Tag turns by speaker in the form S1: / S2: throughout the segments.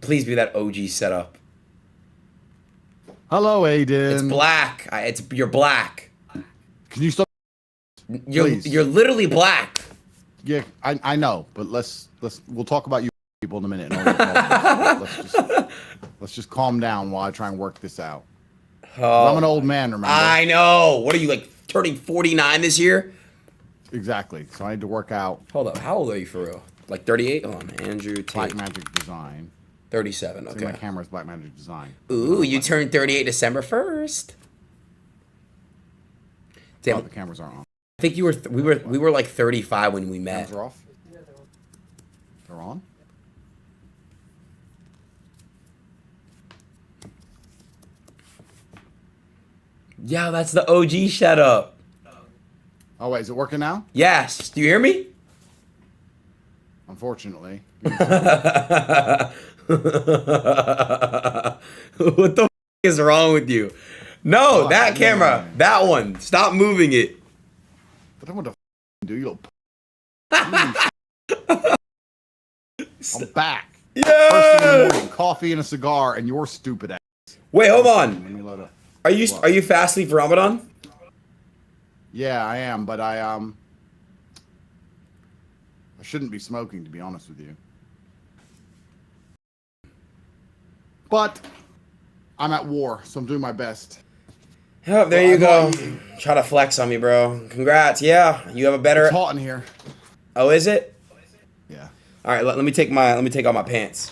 S1: Please be that OG setup.
S2: Hello, Adin.
S1: It's black. You're black.
S2: Can you stop?
S1: You're literally black.
S2: Yeah, I know, but we'll talk about you people in a minute. Let's just calm down while I try and work this out.
S1: Oh,
S2: I'm an old man, remember?
S1: I know. What are you, like, turning 49 this year?
S2: Exactly. So I need to work out.
S1: Hold up. How old are you for real? Like 38? Hold on. Andrew Tate.
S2: Black Magic Design.
S1: 37. Okay.
S2: My camera's Black Magic Design.
S1: Ooh, you turned 38 December 1st. Damn.
S2: Oh, the cameras aren't on.
S1: I think we were like 35 when we met.
S2: Cameras are off. They're on.
S1: Yeah, that's the OG setup.
S2: Oh wait, is it working now?
S1: Yes. Do you hear me?
S2: Unfortunately.
S1: What the f is wrong with you? No,
S2: Oh,
S1: that camera. That one. Stop moving it.
S2: But then what the f do you? I'm back.
S1: Yeah.
S2: First thing in the morning, coffee and a cigar, and your stupid ass.
S1: Wait, hold
S2: Let
S1: on.
S2: me load up.
S1: Are you fasting for Ramadan?
S2: Yeah, I am, but I shouldn't be smoking, to be honest with you. But I'm at war, so I'm doing my best.
S1: Oh, there you go. Try to flex on me, bro. Congrats. Yeah, you have a better.
S2: It's hot in here.
S1: Oh, is it?
S2: Yeah.
S1: All right. Let me take off my pants.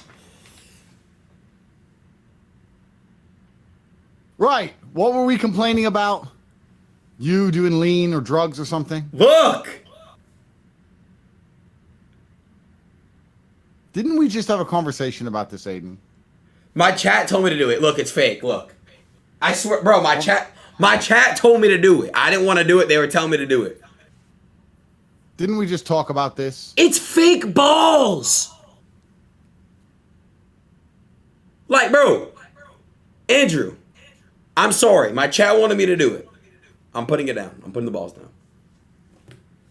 S2: Right. What were we complaining about? You doing lean or drugs or something?
S1: Look.
S2: Didn't we just have a conversation about this, Adin?
S1: My chat told me to do it. Look, it's fake. Look. I swear, bro, my chat told me to do it. I didn't want to do it. They were telling me to do it.
S2: Didn't we just talk about this?
S1: It's fake balls. Like, bro, Andrew, I'm sorry. My chat wanted me to do it. I'm putting it down. I'm putting the balls down.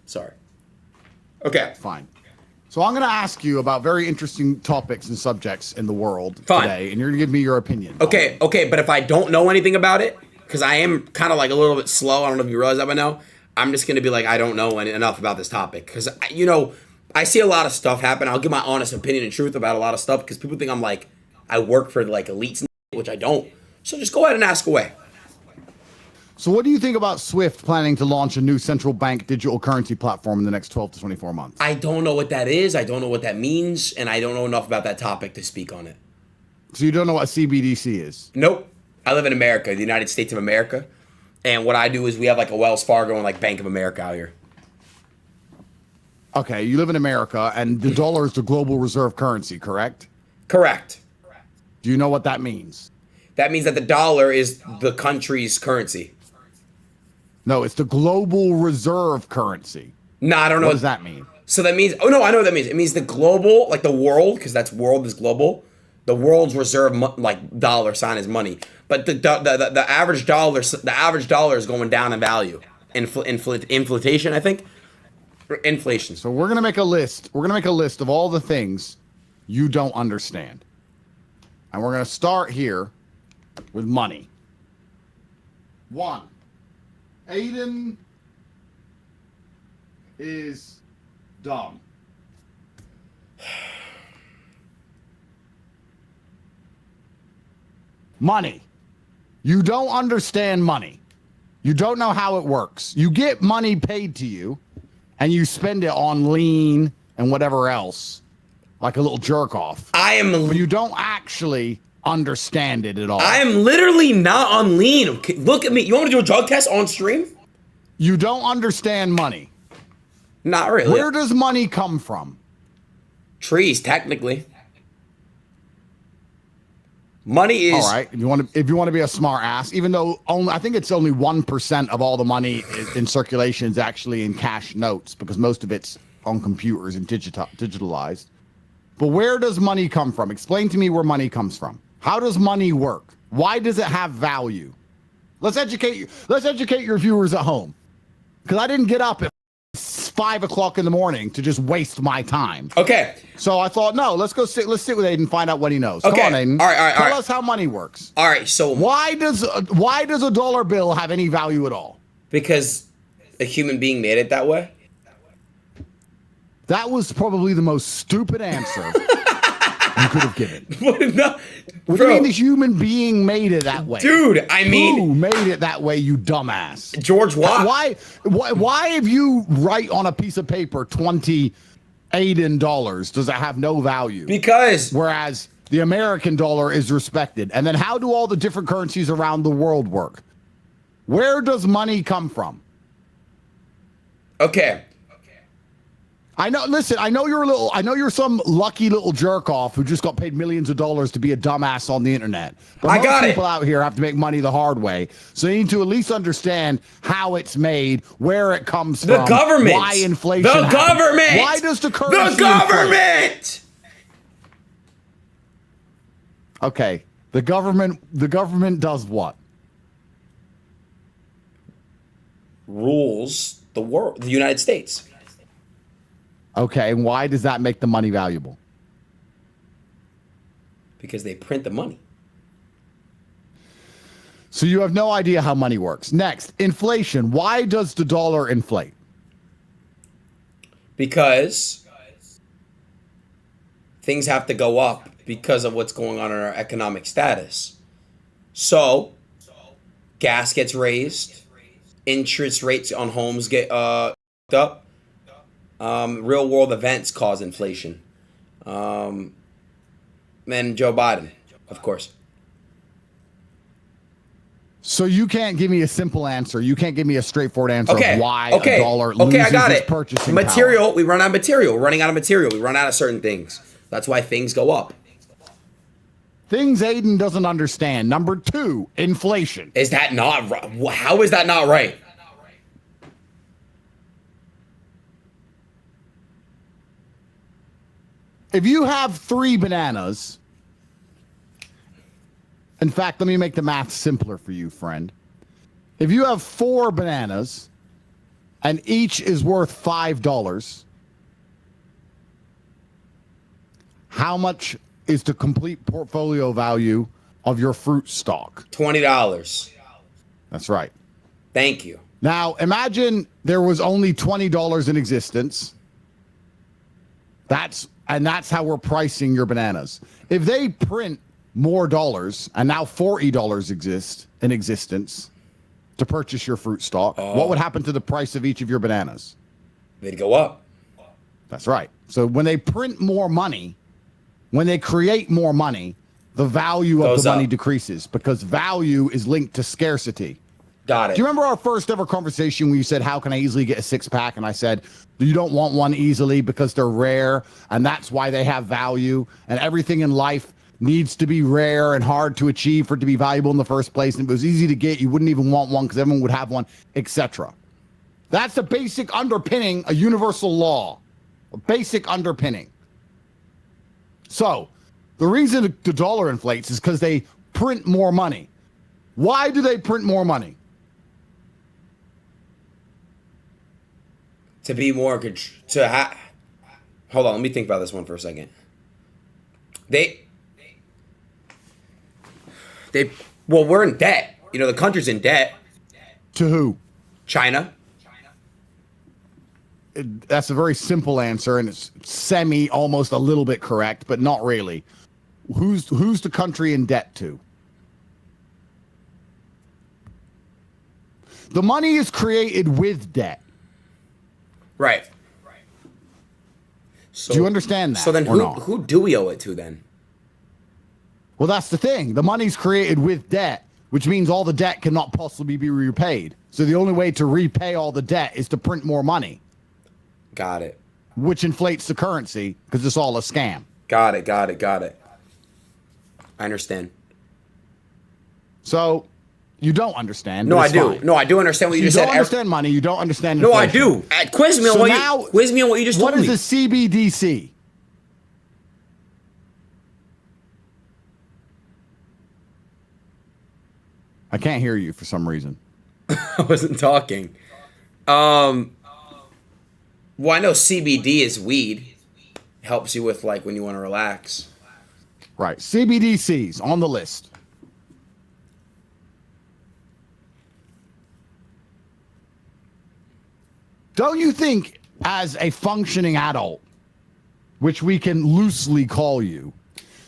S1: Sorry. Okay.
S2: Fine. So I'm going to ask you about very interesting topics and subjects in the world today, and you're going to give me your opinion.
S1: Okay, okay, but if I don't know anything about it, because I am kind of like a little bit slow, I don't know if you realize that by now, I'm just going to be like, I don't know enough about this topic. Because, you know, I see a lot of stuff happen. I'll give my honest opinion and truth about a lot of stuff because people think I'm like, I work for like elites, which I don't. So just go ahead and ask away.
S2: So what do you think about Swift planning to launch a new central bank digital currency platform in the next 12 to 24 months?
S1: I don't know what that is. I don't know what that means. And I don't know enough about that topic to speak on it.
S2: So you don't know what CBDC is?
S1: Nope. I live in America, the United States of America. And what I do is we have like a Wells Fargo and like Bank of America out here.
S2: Okay, you live in America and the dollar is the global reserve currency, correct?
S1: Correct.
S2: Do you know what that means?
S1: That means that the dollar is the country's currency.
S2: No, it's the global reserve currency.
S1: No, I don't know.
S2: What does that mean?
S1: So that means, oh no, I know what that means. It means the global, like the world, because that's world is global. The world's reserve, like dollar sign is money. But the average dollar is going down in value. Inflation, I think. Inflation.
S2: So we're gonna make a list. We're gonna make a list of all the things you don't understand, and we're gonna start here with money. 1. Adin is dumb. Money. You don't understand money. You don't know how it works. You get money paid to you, and you spend it on lean and whatever else, like a little jerk off. But you don't actually understand it at all.
S1: I am literally not on lean. Okay, look at me. You want me to do a drug test on stream?
S2: You don't understand money.
S1: Not really.
S2: Where does money come from?
S1: Trees, technically. Money is
S2: all right. If you want to be a smart ass, even though I think it's only 1% of all the money in circulation is actually in cash notes because most of it's on computers and digitalized. But where does money come from? Explain to me where money comes from. How does money work? Why does it have value? Let's educate you. Let's educate your viewers at home. Because I didn't get up at 5 o'clock in the morning to just waste my time.
S1: Okay.
S2: So I thought, no, let's sit with Aiden and find out what he knows.
S1: Okay.
S2: Come on, Aiden.
S1: All right.
S2: Tell us how money works.
S1: All right. So
S2: why does a dollar bill have any value at all?
S1: Because a human being made it that way.
S2: That was probably the most stupid answer you could have given.
S1: No,
S2: what do you mean the human being made it that way?
S1: Dude, I mean...
S2: Who made it that way, you dumbass?
S1: George Watt.
S2: Why if you write on a piece of paper 20 Adin dollars, does it have no value?
S1: Because...
S2: Whereas the American dollar is respected. And then how do all the different currencies around the world work? Where does money come from?
S1: Okay.
S2: I know. Listen, I know you're some lucky little jerk off who just got paid millions of dollars to be a dumbass on the internet. But most people out here have to make money the hard way, so you need to at least understand how it's made, where it comes from,
S1: the government,
S2: why inflation.
S1: The
S2: happens.
S1: government.
S2: Why does the currency?
S1: The government.
S2: Inflate? Okay, the government. The government does what?
S1: Rules the world, the United States.
S2: Okay, and why does that make the money valuable?
S1: Because they print the money.
S2: So you have no idea how money works. Next, inflation. Why does the dollar inflate?
S1: Because things have to go up because of what's going on in our economic status. So, gas gets raised, interest rates on homes get up. Real world events cause inflation. And Joe Biden, of course.
S2: So you can't give me a simple answer. You can't give me a straightforward answer of why a dollar loses its purchasing
S1: material,
S2: power.
S1: we run out of material. We're running out of material. We run out of certain things. That's why things go up.
S2: Things Aiden doesn't understand. Number 2, inflation.
S1: Is that not right? How is that not right?
S2: If you have 3 bananas, in fact, let me make the math simpler for you, friend. If you have 4 bananas and each is worth $5, how much is the complete portfolio value of your fruit stock?
S1: $20.
S2: That's right.
S1: Thank you.
S2: Now, imagine there was only $20 in existence. That's how we're pricing your bananas. If they print more dollars and now $40 exist in existence to purchase your fruit stock, what would happen to the price of each of your bananas?
S1: They'd go up.
S2: That's right. So when they print more money, when they create more money, the value of the money decreases because value is linked to scarcity.
S1: Got it.
S2: Do you remember our first ever conversation where you said, how can I easily get a 6-pack? And I said, you don't want one easily because they're rare and that's why they have value. And everything in life needs to be rare and hard to achieve for it to be valuable in the first place. And if it was easy to get, you wouldn't even want one because everyone would have one, etc. That's the basic underpinning, a universal law, a basic underpinning. So the reason the dollar inflates is because they print more money. Why do they print more money?
S1: To be more hold on, let me think about this one for a second. Well, we're in debt. You know, the country's in debt.
S2: To who?
S1: China.
S2: That's a very simple answer, and it's almost a little bit correct, but not really. Who's the country in debt to? The money is created with debt.
S1: Right. So,
S2: do you understand that?
S1: So then who do we owe it to then?
S2: Well, that's the thing. The money's created with debt, which means all the debt cannot possibly be repaid. So the only way to repay all the debt is to print more money.
S1: Got it.
S2: Which inflates the currency because it's all a scam.
S1: Got it. I understand.
S2: So you don't understand.
S1: No, I do. Fine. No, I do understand what you just said.
S2: You don't understand money. You don't understand
S1: inflation.
S2: No,
S1: I do. Quiz me on what you just told me.
S2: What is the CBDC? I can't hear you for some reason.
S1: I wasn't talking. Well, I know CBD is weed. Helps you with like when you want to relax.
S2: Right. CBDCs on the list. Don't you think, as a functioning adult, which we can loosely call you,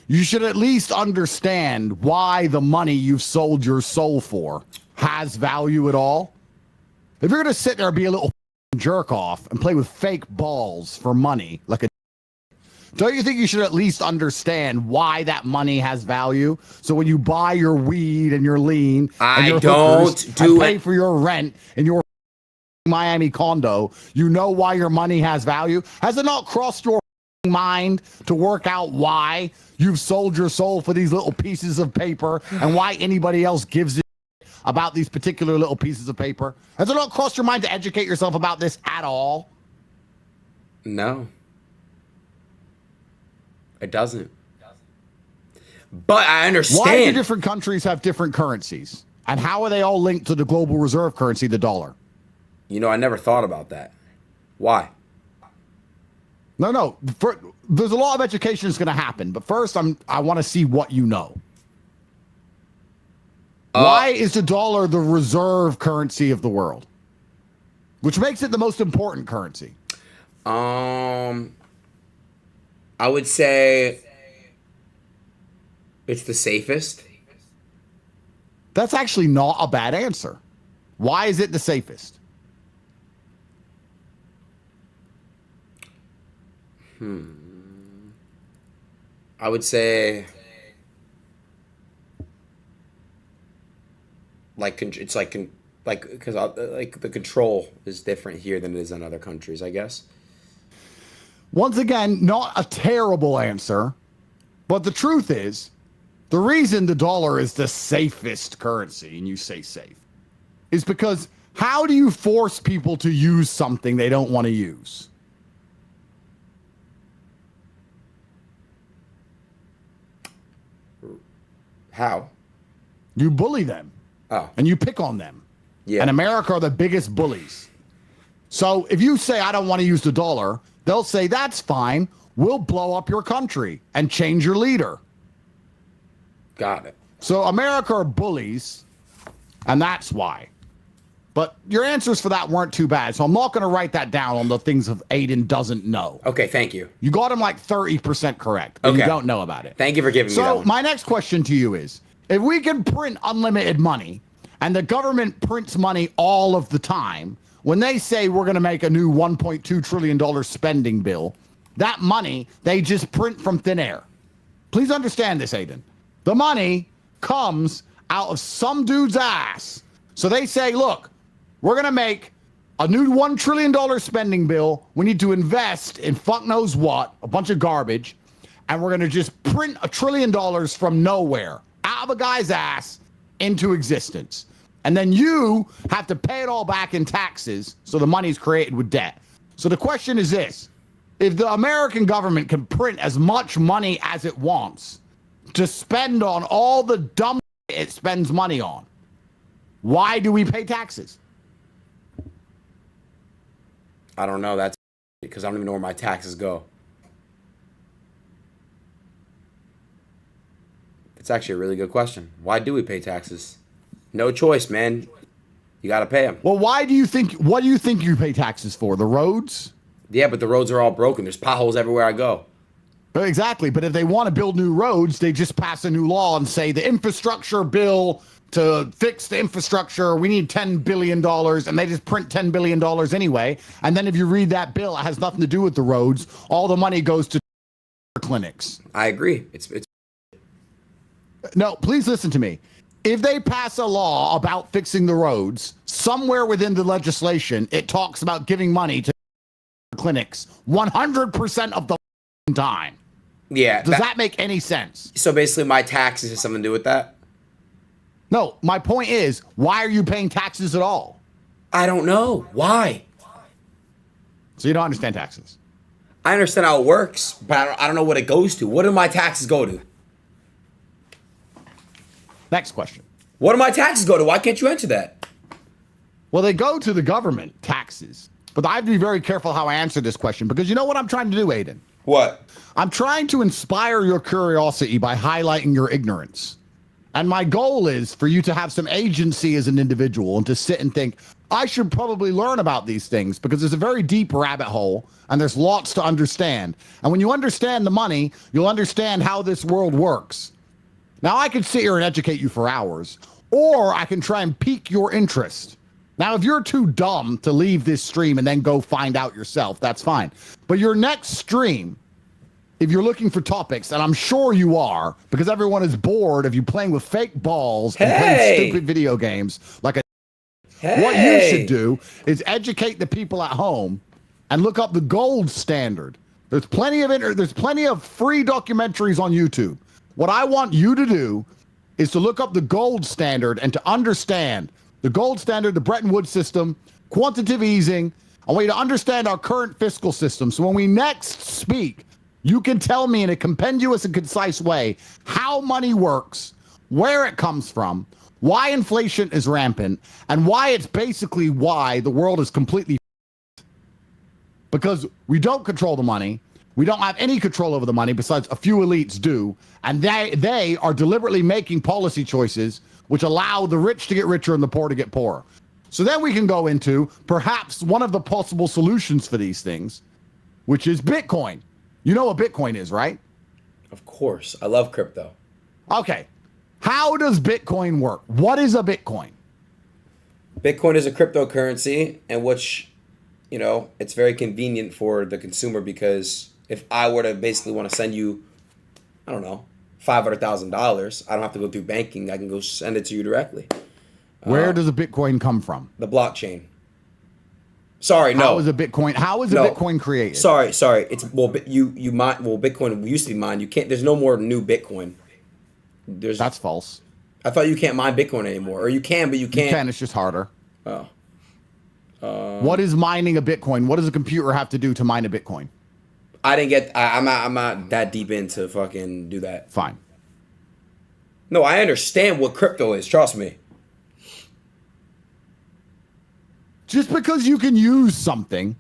S2: you should at least understand why the money you've sold your soul for has value at all? If you're going to sit there and be a little jerk off and play with fake balls for money, like a, don't you think you should at least understand why that money has value? So when you buy your weed and your lean and your hookers and pay for your rent and your Miami condo, you know why your money has value? Has it not crossed your mind to work out why you've sold your soul for these little pieces of paper and why anybody else gives a about these particular little pieces of paper? Has it not crossed your mind to educate yourself about this at all?
S1: No. It doesn't. But I understand.
S2: Why do different countries have different currencies? And how are they all linked to the global reserve currency, the dollar?
S1: You know, I never thought about that. Why?
S2: No. There's a lot of education that's going to happen. But first, I want to see what you know. Why is the dollar the reserve currency of the world? Which makes it the most important currency.
S1: I would say it's the safest.
S2: That's actually not a bad answer. Why is it the safest?
S1: I would say like it's like because like the control is different here than it is in other countries, I guess.
S2: Once again, not a terrible answer, but the truth is, the reason the dollar is the safest currency, and you say safe, is because how do you force people to use something they don't want to use?
S1: How?
S2: You bully them.
S1: Oh.
S2: And you pick on them.
S1: Yeah.
S2: And America are the biggest bullies. So if you say, I don't want to use the dollar, they'll say, that's fine. We'll blow up your country and change your leader.
S1: Got it.
S2: So America are bullies, and that's why. But your answers for that weren't too bad. So I'm not going to write that down on the things of Adin doesn't know.
S1: Okay, thank you.
S2: You got him like 30% correct, but
S1: okay.
S2: You don't know about it.
S1: Thank you for giving me that
S2: So
S1: one.
S2: my next question to you is, if we can print unlimited money, and the government prints money all of the time, when they say we're going to make a new $1.2 trillion spending bill, that money they just print from thin air. Please understand this, Adin. The money comes out of some dude's ass. So they say, look, we're going to make a new $1 trillion spending bill. We need to invest in fuck knows what, a bunch of garbage. And we're going to just print $1 trillion from nowhere, out of a guy's ass, into existence. And then you have to pay it all back in taxes. So the money's created with debt. So the question is this. If the American government can print as much money as it wants to spend on all the dumb it spends money on, why do we pay taxes?
S1: I don't know. That's because I don't even know where my taxes go. It's actually a really good question. Why do we pay taxes? No choice, man. You got to pay them.
S2: Well, what do you think you pay taxes for? The roads?
S1: Yeah, but the roads are all broken. There's potholes everywhere I go.
S2: Exactly. But if they want to build new roads, they just pass a new law and say the infrastructure bill to fix the infrastructure, we need $10 billion, and they just print $10 billion anyway. And then if you read that bill, it has nothing to do with the roads. All the money goes to clinics.
S1: I agree. It's
S2: No, please listen to me. If they pass a law about fixing the roads, somewhere within the legislation, it talks about giving money to clinics 100% of the time.
S1: Yeah.
S2: Does that make any sense?
S1: So basically my taxes have something to do with that?
S2: No, my point is, why are you paying taxes at all?
S1: I don't know. Why?
S2: So you don't understand taxes.
S1: I understand how it works, but I don't know what it goes to. What do my taxes go to?
S2: Next question.
S1: What do my taxes go to? Why can't you answer that?
S2: Well, they go to the government taxes, but I have to be very careful how I answer this question because you know what I'm trying to do, Adin?
S1: What?
S2: I'm trying to inspire your curiosity by highlighting your ignorance. And my goal is for you to have some agency as an individual and to sit and think, I should probably learn about these things because there's a very deep rabbit hole and there's lots to understand. And when you understand the money, you'll understand how this world works. Now, I could sit here and educate you for hours, or I can try and pique your interest. Now, if you're too dumb to leave this stream and then go find out yourself, that's fine. But your next stream, if you're looking for topics, and I'm sure you are, because everyone is bored of you playing with fake balls and playing stupid video games like a what you should do is educate the people at home and look up the gold standard. There's plenty of free documentaries on YouTube. What I want you to do is to look up the gold standard and to understand the gold standard, the Bretton Woods system, quantitative easing. I want you to understand our current fiscal system. So when we next speak, you can tell me in a compendious and concise way how money works, where it comes from, why inflation is rampant, and why it's basically why the world is completely because we don't control the money. We don't have any control over the money besides a few elites do. And they are deliberately making policy choices which allow the rich to get richer and the poor to get poorer. So then we can go into perhaps one of the possible solutions for these things, which is Bitcoin. You know what Bitcoin is, right?
S1: Of course. I love crypto.
S2: Okay. How does Bitcoin work? What is a Bitcoin?
S1: Bitcoin is a cryptocurrency in which, you know, it's very convenient for the consumer because if I were to basically want to send you, I don't know, $500,000, I don't have to go through banking. I can go send it to you directly.
S2: Where does a Bitcoin come from?
S1: The blockchain. Sorry, no.
S2: How is a Bitcoin created?
S1: Sorry. It's Bitcoin used to be mined. You can't. There's no more new Bitcoin.
S2: That's false.
S1: I thought you can't mine Bitcoin anymore, or you can, but you can't.
S2: You can. It's just harder.
S1: Oh.
S2: What is mining a Bitcoin? What does a computer have to do to mine a Bitcoin?
S1: I'm not that deep into fucking do that.
S2: Fine.
S1: No, I understand what crypto is. Trust me.
S2: Just because you can use something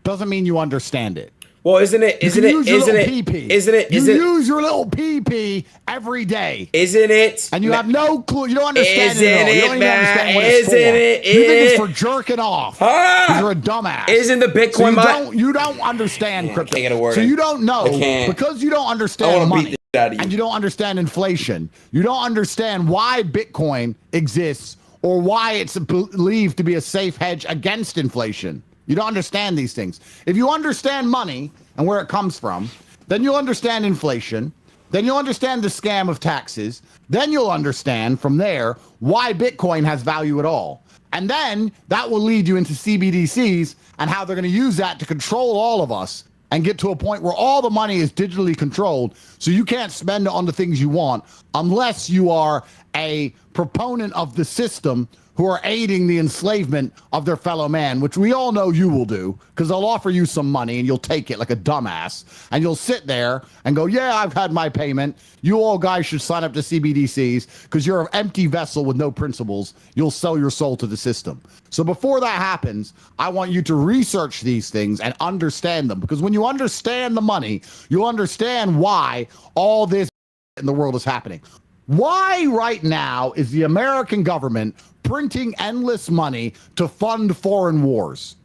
S2: doesn't mean you understand it.
S1: Well, you use
S2: your little PP every day.
S1: Isn't it?
S2: And you have no clue. You don't understand it at all. You don't even understand what
S1: it's for.
S2: You think it's for jerking off. You're a dumbass.
S1: Isn't the Bitcoin
S2: you don't understand crypto.
S1: Can't get a word
S2: so
S1: in.
S2: you don't know because you don't understand money and you don't understand inflation. You don't understand why Bitcoin exists or why it's believed to be a safe hedge against inflation. You don't understand these things. If you understand money and where it comes from, then you'll understand inflation. Then you'll understand the scam of taxes. Then you'll understand from there why Bitcoin has value at all. And then that will lead you into CBDCs and how they're going to use that to control all of us and get to a point where all the money is digitally controlled. So you can't spend it on the things you want unless you are a proponent of the system who are aiding the enslavement of their fellow man, which we all know you will do, because they'll offer you some money and you'll take it like a dumbass, and you'll sit there and go, yeah, I've had my payment. You all guys should sign up to CBDCs because you're an empty vessel with no principles. You'll sell your soul to the system. So before that happens, I want you to research these things and understand them, because when you understand the money, you'll understand why all this in the world is happening. Why right now is the American government printing endless money to fund foreign wars?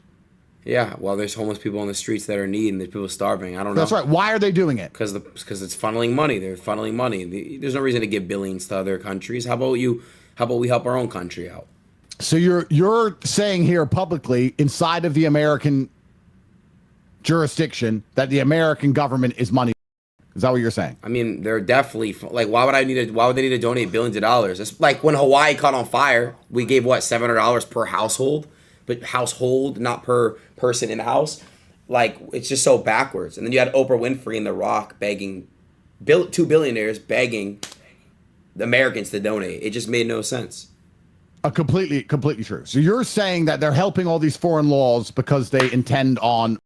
S1: Yeah, well, there's homeless people on the streets that are in need and there's people starving. I don't know.
S2: That's right. Why are they doing it?
S1: Because it's funneling money. They're funneling money. There's no reason to give billions to other countries. How about we help our own country out?
S2: So you're saying here publicly inside of the American jurisdiction that the American government is money. Is that what you're saying?
S1: I mean, they're definitely like, why would they need to donate billions of dollars? It's like when Hawaii caught on fire, we gave what, $700 per household, but household, not per person in the house. Like, it's just so backwards. And then you had Oprah Winfrey and The Rock begging, two billionaires begging the Americans to donate. It just made no sense.
S2: Completely true. So you're saying that they're helping all these foreign laws because they intend on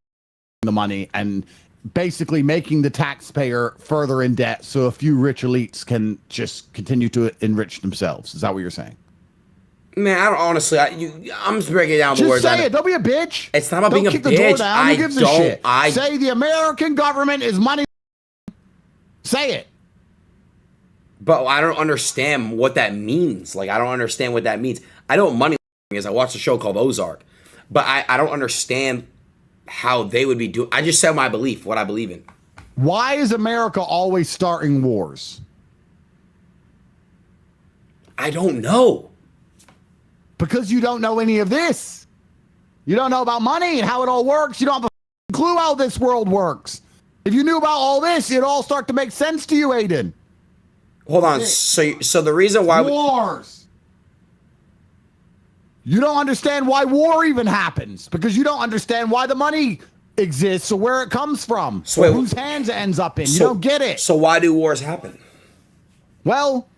S2: the money and basically making the taxpayer further in debt so a few rich elites can just continue to enrich themselves. Is that what you're saying?
S1: Man, I don't honestly. I'm just breaking down the
S2: Just
S1: words.
S2: say it. Don't be a bitch.
S1: It's not about
S2: Don't
S1: being a
S2: kick the door
S1: bitch.
S2: down. Who gives a shit? Say the American government is money. Say it.
S1: But I don't understand what that means. Like, I don't understand what that means. I know what money is. I watched a show called Ozark. But I don't understand how they would be doing. I just said my belief, what I believe in.
S2: Why is America always starting wars?
S1: I don't know.
S2: Because you don't know any of this. You don't know about money and how it all works. You don't have a clue how this world works. If you knew about all this, it'd all start to make sense to you, Adin.
S1: Hold on. So the reason why
S2: wars. You don't understand why war even happens because you don't understand why the money exists or where it comes from, or whose hands it ends up in. You don't get it.
S1: So why do wars happen?
S2: Well,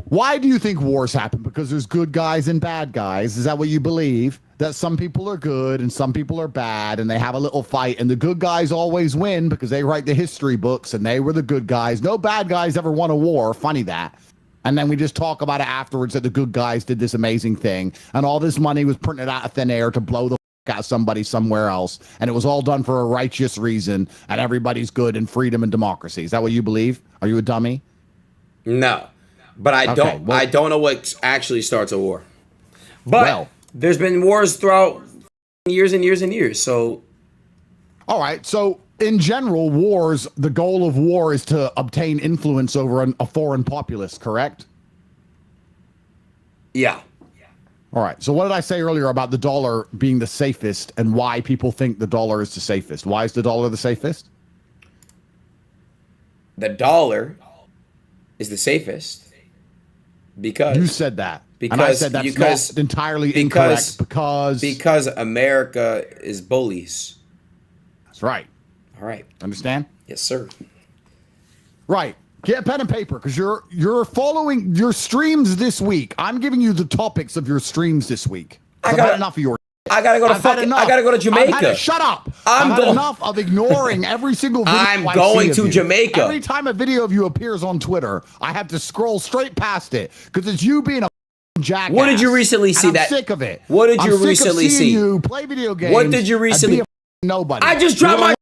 S2: why do you think wars happen? Because there's good guys and bad guys. Is that what you believe? That some people are good and some people are bad and they have a little fight and the good guys always win because they write the history books and they were the good guys. No bad guys ever won a war. Funny that. And then we just talk about it afterwards that the good guys did this amazing thing and all this money was printed out of thin air to blow the fuck out somebody somewhere else. And it was all done for a righteous reason and everybody's good and freedom and democracy. Is that what you believe? Are you a dummy?
S1: No. But I don't know what actually starts a war. But there's been wars throughout years and years and years. So,
S2: all right. So, in general, wars, the goal of war is to obtain influence over a foreign populace, correct?
S1: Yeah.
S2: All right. So, what did I say earlier about the dollar being the safest and why people think the dollar is the safest? Why is the dollar the safest?
S1: The dollar is the safest because
S2: you said that.
S1: Because
S2: and I said that's not entirely incorrect
S1: because America is bullies.
S2: That's right.
S1: All right.
S2: Understand?
S1: Yes, sir.
S2: Right. Get a pen and paper because you're following your streams this week. I'm giving you the topics of your streams this week. I've had enough of your.
S1: I gotta go to I gotta go to Jamaica.
S2: Shut up! I've had enough of ignoring every single video.
S1: I'm going to Jamaica.
S2: Every time a video of you appears on Twitter, I have to scroll straight past it because it's you being a jackass.
S1: What did you recently see?
S2: I'm sick of it.
S1: What did you recently see?
S2: You play video games.
S1: What did you recently?
S2: Nobody.
S1: I just dropped my.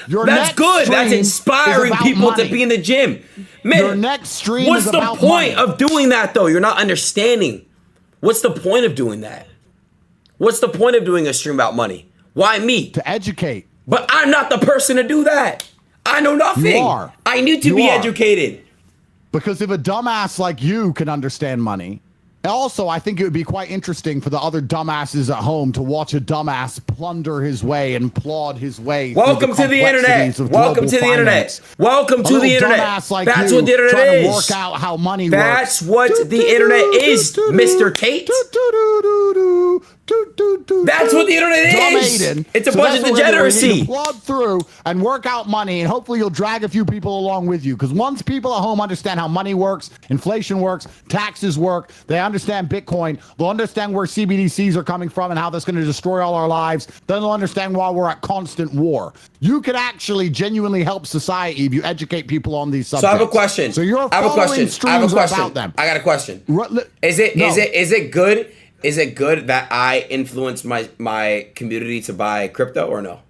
S1: That's good. That's inspiring people to be in the gym. Man,
S2: your next stream
S1: what's the point of doing that though? You're not understanding. What's the point of doing that? What's the point of doing a stream about money? Why me?
S2: To educate.
S1: But I'm not the person to do that. I know nothing.
S2: You are.
S1: I need to be educated.
S2: Because if a dumbass like you can understand money, also, I think it would be quite interesting for the other dumbasses at home to watch a dumbass plunder his way and plod his way.
S1: Welcome to the internet. Welcome to the internet. Welcome to the internet.
S2: Like
S1: that's what the internet is.
S2: To work out how money works.
S1: That's what the internet is, Mr. Tate. That's what the internet is.
S2: Aiden.
S1: It's a bunch of degeneracy.
S2: Plod through and work out money, and hopefully you'll drag a few people along with you. Because once people at home understand how money works, inflation works, taxes work, they understand Bitcoin, they'll understand where CBDCs are coming from and how that's going to destroy all our lives. Then they'll understand why we're at constant war. You could actually genuinely help society if you educate people on these subjects.
S1: So I have a question.
S2: So you're
S1: I have a question. I have a question.
S2: About them.
S1: I got a question. Is it good? Is it good that I influence my community to buy crypto or no?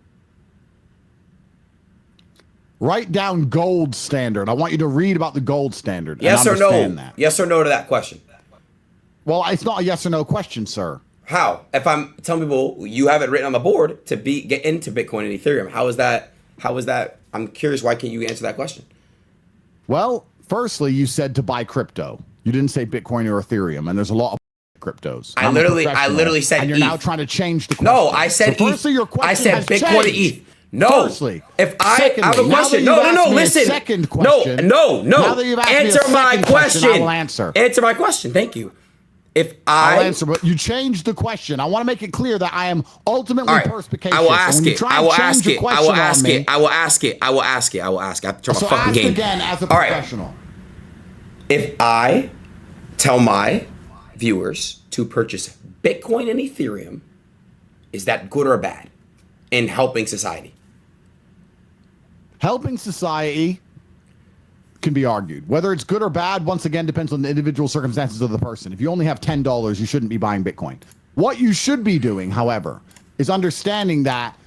S2: Write down gold standard. I want you to read about the gold standard.
S1: Yes or no?
S2: That.
S1: Yes or no to that question?
S2: Well, it's not a yes or no question, sir.
S1: How? If I'm telling people you have it written on the board to get into Bitcoin and Ethereum, how is that? I'm curious. Why can't you answer that question?
S2: Well, firstly, you said to buy crypto. You didn't say Bitcoin or Ethereum, and there's a lot of cryptos.
S1: I literally said
S2: and you're
S1: ETH.
S2: Now trying to change the question.
S1: No, I said
S2: so firstly,
S1: ETH.
S2: Your question
S1: I said
S2: has
S1: Bitcoin
S2: changed.
S1: to ETH. No.
S2: Firstly,
S1: if I have a question, no, listen.
S2: Second question.
S1: No.
S2: Now that you've asked
S1: answer
S2: me a
S1: my question.
S2: I will answer.
S1: Answer my question. Thank you.
S2: I'll answer, but you changed the question. I want to make it clear that I am ultimately perspicacious.
S1: I will ask it. I will ask it. I will ask it. I will ask it. I will ask it. I will ask it. I have to turn my fucking game.
S2: Again as a professional.
S1: If I tell my viewers to purchase Bitcoin and Ethereum, is that good or bad in helping society?
S2: Helping society can be argued. Whether it's good or bad, once again, depends on the individual circumstances of the person. If you only have $10, you shouldn't be buying Bitcoin. What you should be doing, however, is understanding that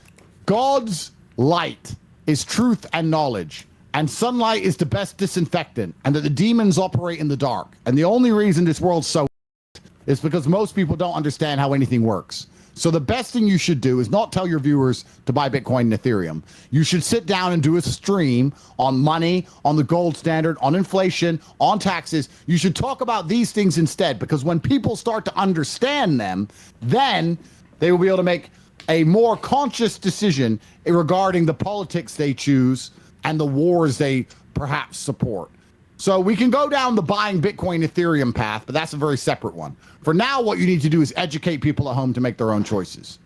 S2: God's light is truth and knowledge, and sunlight is the best disinfectant, and that the demons operate in the dark. And the only reason this world's so is because most people don't understand how anything works. So the best thing you should do is not tell your viewers to buy Bitcoin and Ethereum. You should sit down and do a stream on money, on the gold standard, on inflation, on taxes. You should talk about these things instead, because when people start to understand them, then they will be able to make a more conscious decision regarding the politics they choose and the wars they perhaps support. So we can go down the buying Bitcoin, Ethereum path, but that's a very separate one. For now, what you need to do is educate people at home to make their own choices.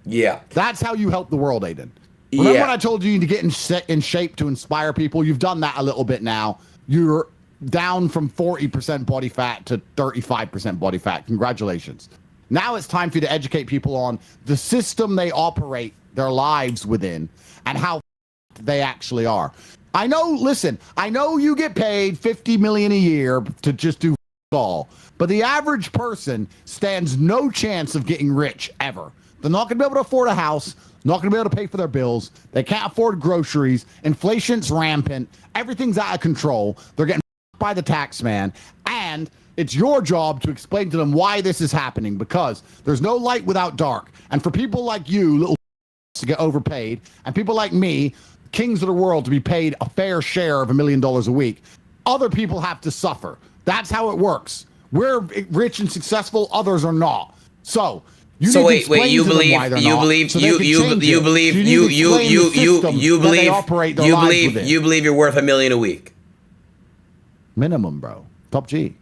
S1: Yeah.
S2: That's how you help the world, Adin. Remember when I told you you need to get in shape to inspire people? You've done that a little bit now. You're down from 40% body fat to 35% body fat. Congratulations. Now it's time for you to educate people on the system they operate their lives within and how they actually are. I know, listen, I know you get paid $50 million a year to just do all, but the average person stands no chance of getting rich ever. They're not going to be able to afford a house, not going to be able to pay for their bills. They can't afford groceries. Inflation's rampant. Everything's out of control. They're getting by the tax man. And it's your job to explain to them why this is happening, because there's no light without dark. And for people like you, little to get overpaid, and people like me, kings of the world, to be paid a fair share of $1 million a week, other people have to suffer. That's how it works. We're rich and successful, others are not. So you need to explain to them why they're not, so they can change it. You
S1: believe you're worth $1 million a week.
S2: Minimum, bro. Top G.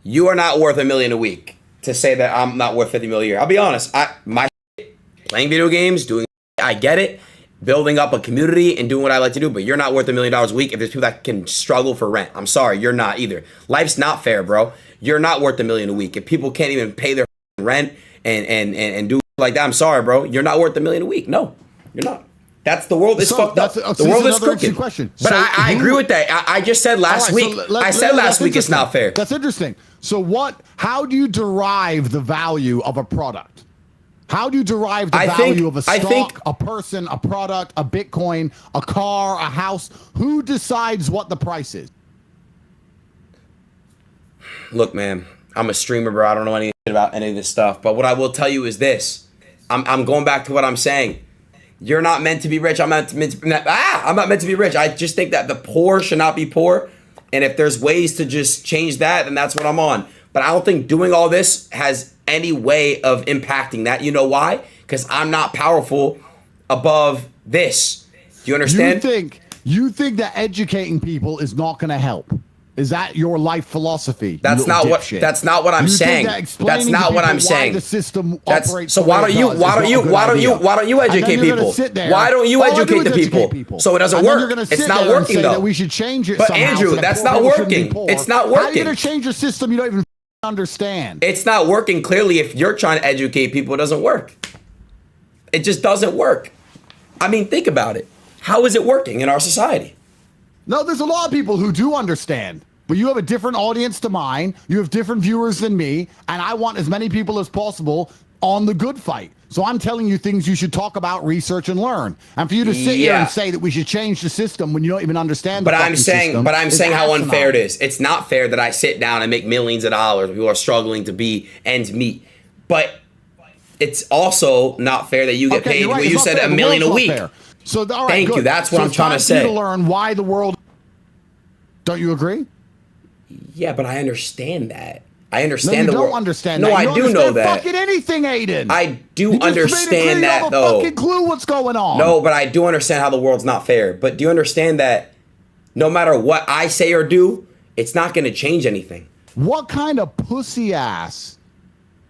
S1: You are not worth $1 million a week to say that I'm not worth $50 million a year. I'll be honest. My playing video games, I get it. Building up a community and doing what I like to do, but you're not worth $1 million a week if there's people that can struggle for rent. I'm sorry, you're not either. Life's not fair, bro. You're not worth $1 million a week. If people can't even pay their rent and do like that, I'm sorry, bro. You're not worth $1 million a week. No, you're not. That's the world is fucked up. The world is crooked. Question. But I agree with that. I just said last week. I said last week it's not fair.
S2: That's interesting. So how do you derive the value of a product? How do you derive the value of a stock, a person, a product, a Bitcoin, a car, a house? Who decides what the price is?
S1: Look, man, I'm a streamer, bro. I don't know anything about any of this stuff. But what I will tell you is this. I'm going back to what I'm saying. You're not meant to be rich. I'm not meant to be rich. I just think that the poor should not be poor. And if there's ways to just change that, then that's what I'm on. But I don't think doing all this has any way of impacting that. You know why? Because I'm not powerful above this. Do you understand?
S2: You think that educating people is not going to help? Is that your life philosophy?
S1: That's not what I'm saying. That's not what I'm saying.
S2: The system operates.
S1: So why don't you educate people? Why don't you educate the people? So it doesn't work. It's not working though.
S2: That we should change it.
S1: But Andrew, that's not working. It's not working.
S2: How are you going to change a system you don't even understand?
S1: It's not working. Clearly, if you're trying to educate people, it doesn't work. It just doesn't work. I mean, think about it. How is it working in our society?
S2: No, there's a lot of people who do understand, but you have a different audience to mine. You have different viewers than me, and I want as many people as possible on the good fight. So I'm telling you things you should talk about, research, and learn. And for you to sit here and say that we should change the system when you don't even understand the system.
S1: But I'm saying how unfair it is. It's not fair that I sit down and make millions of dollars. People are struggling to be ends meet. But it's also not fair that you get paid. Right. You said $1 million a week.
S2: So all right,
S1: thank you. That's what I'm trying to say.
S2: To learn why the world. Don't you agree?
S1: Yeah, but I understand that. I understand
S2: the
S1: world.
S2: No, you don't understand that.
S1: No, I do know that.
S2: Fucking anything, Adin.
S1: I do understand that, though.
S2: You have a fucking clue what's going on.
S1: No, but I do understand how the world's not fair. But do you understand that no matter what I say or do, it's not going to change anything?
S2: What kind of pussy ass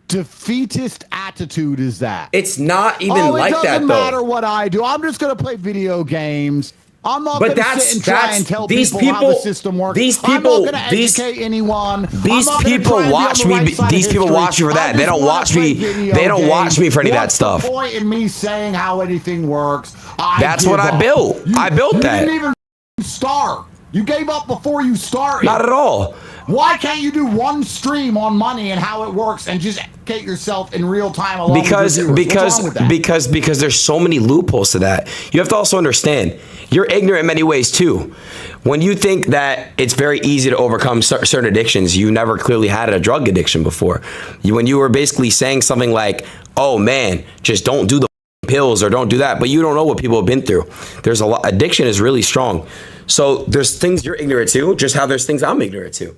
S2: defeatist attitude is that?
S1: It's not even like that, though.
S2: It doesn't matter what I do. I'm just going to play video games. I'm not going to sit and try and tell people how the system works. I'm not going to educate anyone.
S1: These people watch me. These people watch me for that. They don't watch me. They don't watch me for any of that stuff.
S2: What's the point in me saying how anything works?
S1: That's what I built. I built that.
S2: You didn't even start. You gave up before you started.
S1: Not at all.
S2: Why can't you do one stream on money and how it works and just educate yourself in real time along with your viewers? What's wrong with that?
S1: Because there's so many loopholes to that. You have to also understand, you're ignorant in many ways too. When you think that it's very easy to overcome certain addictions, you never clearly had a drug addiction before. When you were basically saying something like, oh man, just don't do the pills or don't do that, but you don't know what people have been through. There's a lot, addiction is really strong. So there's things you're ignorant to, just how there's things I'm ignorant to.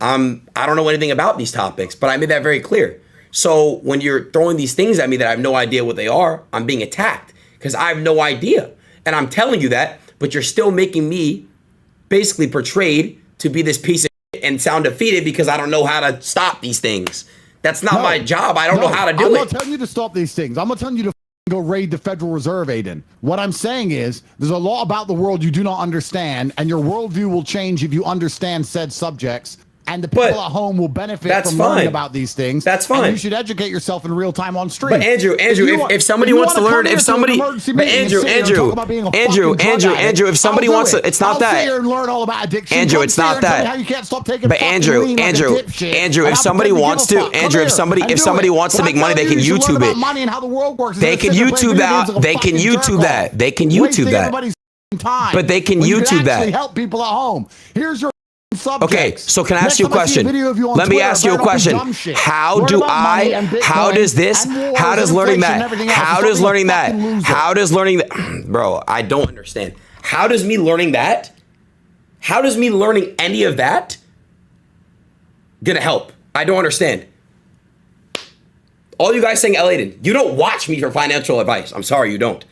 S1: I don't know anything about these topics, but I made that very clear. So when you're throwing these things at me that I have no idea what they are, I'm being attacked because I have no idea. And I'm telling you that, but you're still making me basically portrayed to be this piece of shit and sound defeated because I don't know how to stop these things. That's not my job. I don't know how to do it.
S2: I'm not telling you to stop these things. I'm not telling you to go raid the Federal Reserve, Adin. What I'm saying is there's a law about the world you do not understand, and your worldview will change if you understand said subjects. And the people at home will benefit from learning about these things.
S1: That's fine.
S2: And you should educate yourself in real time on stream.
S1: But Andrew, if somebody wants to learn, if somebody, but Andrew, if somebody wants to, it's not that.
S2: And learn all about addiction.
S1: Andrew, it's not that.
S2: How you can't stop taking
S1: but Andrew, if somebody wants to, Andrew, if somebody wants to make money, they can YouTube it. They can YouTube that. They can YouTube that. They can YouTube that. But they can YouTube that.
S2: Help people at home. Here's your subjects.
S1: Okay, so can I ask you a question? Let me ask you a question. How does learning that, bro, I don't understand. How does me learning any of that gonna help? I don't understand. All you guys saying, Adin, you don't watch me for financial advice. I'm sorry, you don't.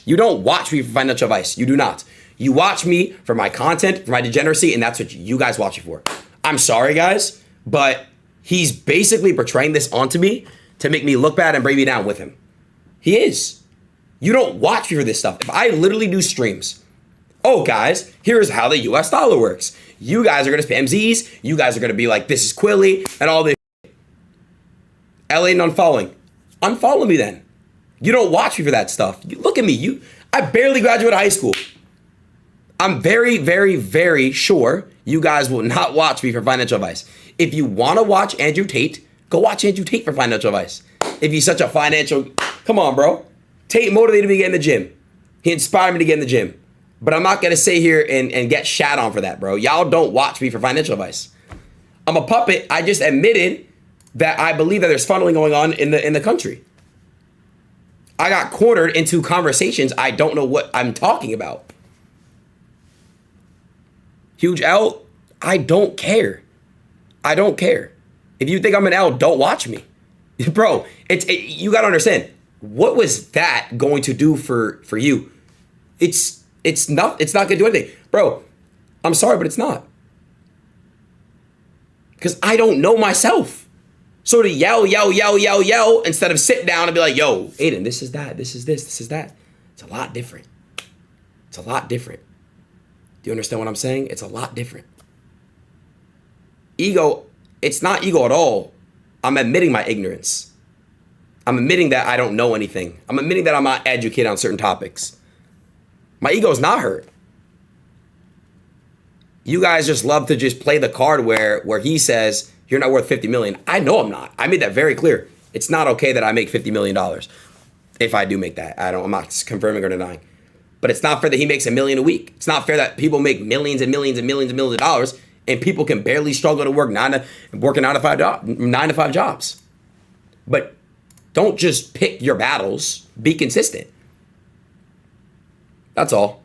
S1: You don't watch me for financial advice. You do not. You watch me for my content, for my degeneracy, and that's what you guys watch me for. I'm sorry, guys, but he's basically portraying this onto me to make me look bad and bring me down with him. He is. You don't watch me for this stuff. If I literally do streams, oh, guys, here's how the US dollar works. You guys are going to spam Z's. You guys are going to be like, this is Quilly and all this. Adin unfollowing. Unfollow me then. You don't watch me for that stuff. You look at me. I barely graduated high school. I'm very, very, very sure you guys will not watch me for financial advice. If you want to watch Andrew Tate, go watch Andrew Tate for financial advice. If he's such a financial, come on, bro. Tate motivated me to get in the gym. He inspired me to get in the gym. But I'm not going to sit here and get shat on for that, bro. Y'all don't watch me for financial advice. I'm a puppet. I just admitted that I believe that there's funneling going on in the country. I got cornered into conversations I don't know what I'm talking about. Huge L, I don't care. I don't care. If you think I'm an L, don't watch me. Bro, you got to understand, what was that going to do for you? It's not going to do anything. Bro, I'm sorry, but it's not. Because I don't know myself. So to yell instead of sit down and be like, yo, Adin, this is that, this is this, this is that. It's a lot different. It's a lot different. Do you understand what I'm saying? It's a lot different. Ego, it's not ego at all. I'm admitting my ignorance. I'm admitting that I don't know anything. I'm admitting that I'm not educated on certain topics. My ego is not hurt. You guys just love to just play the card where he says, you're not worth 50 million. I know I'm not. I made that very clear. It's not okay that I make $50 million. If I do make that. I'm not confirming or denying. But it's not fair that he makes $1 million a week. It's not fair that people make millions and millions and millions and millions of dollars and people can barely struggle to work 9 to 5 jobs. But don't just pick your battles. Be consistent. That's all.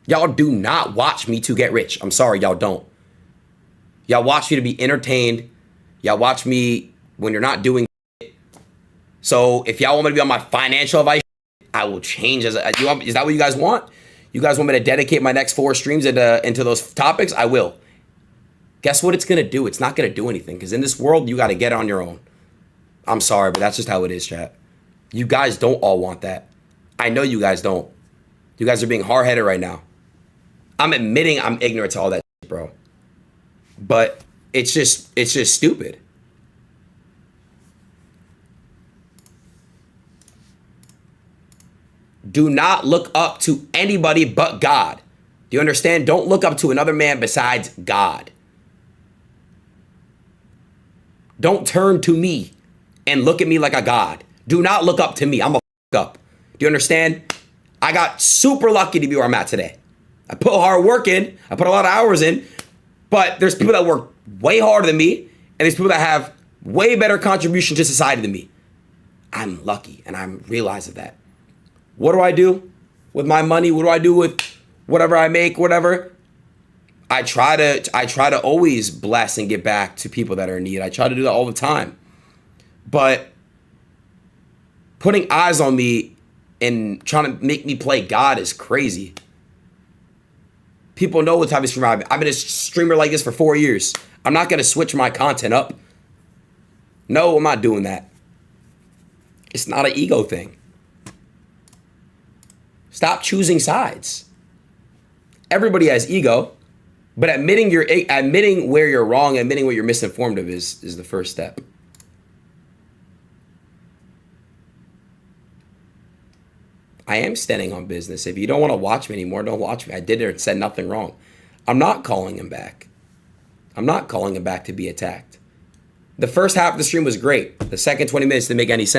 S1: Y'all do not watch me to get rich. I'm sorry, y'all don't. Y'all watch me to be entertained. Y'all watch me when you're not doing it. So if y'all want me to be on my financial advice, I will change. Is that what you guys want? You guys want me to dedicate my next 4 streams into those topics? I will. Guess what it's going to do? It's not going to do anything because in this world, you got to get it on your own. I'm sorry, but that's just how it is, chat. You guys don't all want that. I know you guys don't. You guys are being hard-headed right now. I'm admitting I'm ignorant to all that shit, bro. But it's just stupid. Do not look up to anybody but God. Do you understand? Don't look up to another man besides God. Don't turn to me and look at me like a god. Do not look up to me. I'm a up. Do you understand? I got super lucky to be where I'm at today. I put hard work in. I put a lot of hours in. But there's people that work way harder than me. And there's people that have way better contribution to society than me. I'm lucky, and I'm realizing that. What do I do with my money? What do I do with whatever I make, whatever? I try to always bless and give back to people that are in need. I try to do that all the time. But putting eyes on me and trying to make me play God is crazy. People know what type of streamer I've been. I've been a streamer like this for 4 years. I'm not going to switch my content up. No, I'm not doing that. It's not an ego thing. Stop choosing sides. Everybody has ego, but admitting where you're wrong, admitting what you're misinformed of is the first step. I am standing on business. If you don't want to watch me anymore, don't watch me. I did it and said nothing wrong. I'm not calling him back. I'm not calling him back to be attacked. The first half of the stream was great. The second 20 minutes didn't make any sense.